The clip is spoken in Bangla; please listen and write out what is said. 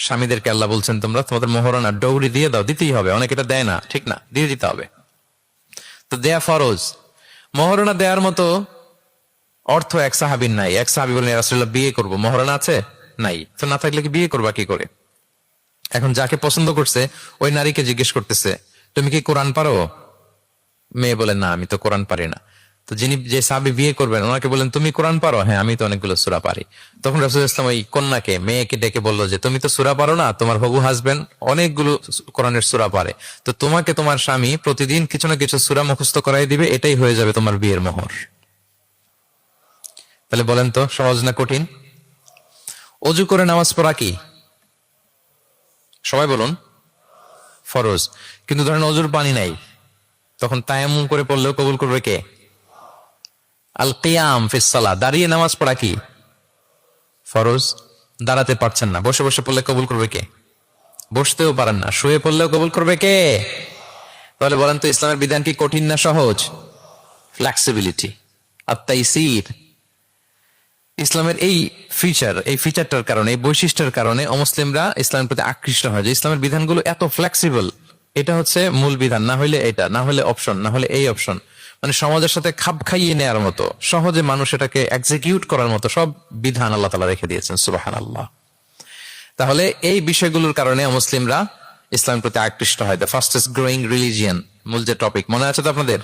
স্বামীদেরকে আল্লাহ বলছেন তোমরা তোমাদের মোহরানা ডৌরি দিয়ে দাও, দিতেই হবে, অনেকে এটা দেয় না, ঠিক না, দিয়ে দিতে হবে। তো দেয়া ফরজ। মোহরানা দেওয়ার মতো অর্থ এক সাহাবীর নাই। এক সাহাবী বলেন, ইয়া রাসূলুল্লাহ বিয়ে করবো, মোহরানা আছে? নাই। তো না থাকলে কি বিয়ে করবা কি করে? এখন যাকে পছন্দ করছে ওই নারীকে জিজ্ঞেস করতেছে, তুমি কি কোরআন পারো? মেয়ে বলে, না আমি তো কোরআন পারি না। তো যে সাহাবী বিয়ে করবেন ওনাকে বলেন, তুমি কোরআন পারো? হ্যাঁ আমি তো অনেকগুলো সূরা পারি। তখন রাসূল ইসলাম ওই কন্যাকে, মেয়েকে ডেকে বললো যে তুমি তো সূরা পারো না, তোমার হবু হাজবেন্ড অনেকগুলো কোরআনের সূরা পারে, তো তোমাকে তোমার স্বামী প্রতিদিন কিছু না কিছু সূরা মুখস্থ করাই দিবে, এটাই হয়ে যাবে তোমার বিয়ের মোহর। তাহলে বলেন তো সহজ না কঠিন? অজু করে নামাজ পড়া কি? সবাই বলুন ফরজ। কিন্তু ধরেন অজুর পানি নাই, তখন তায়াম্মুম করে পড়লেও কবুল করবে কে? আল কিয়াম ফিস সালাহ, দাঁড়িয়ে নামাজ পড়া কি? ফরজ। দাঁড়াতে পারছেন না, বসে বসে পড়লে কবুল করবে কে? বসতেও পারেন না, শুয়ে পড়লেও কবুল করবে কে? তাহলে বলেন তো ইসলামের বিধান কি কঠিন না সহজ? ফ্লেক্সিবিলিটি আর তাইসির। ইসলামের এই ফিচারটার কারণে, এই বৈশিষ্ট্যের কারণে অমুসলিমরা ইসলামের প্রতি আকৃষ্ট হয়, যে ইসলামের বিধানগুলো এত ফ্লেক্সিবল। এটা হচ্ছে মূল বিধান, না হইলে এটা, না হলে অপশন, না হলে এই অপশন। মানে সমাজের সাথে খাপ খাইয়ে নেওয়ার মতো, সহজে মানুষ এটাকে এক্সিকিউট করার মতো সব বিধান আল্লাহ তাআলা রেখে দিয়েছেন, সুবহানাল্লাহ। তাহলে এই বিষয়গুলোর কারণে মুসলিমরা ইসলামের প্রতি আকৃষ্ট হয়। দ্য ফাস্টেস্ট গ্রোয়িং রিলিজিয়ন, মূল যে টপিক মনে আছে তো আপনাদের?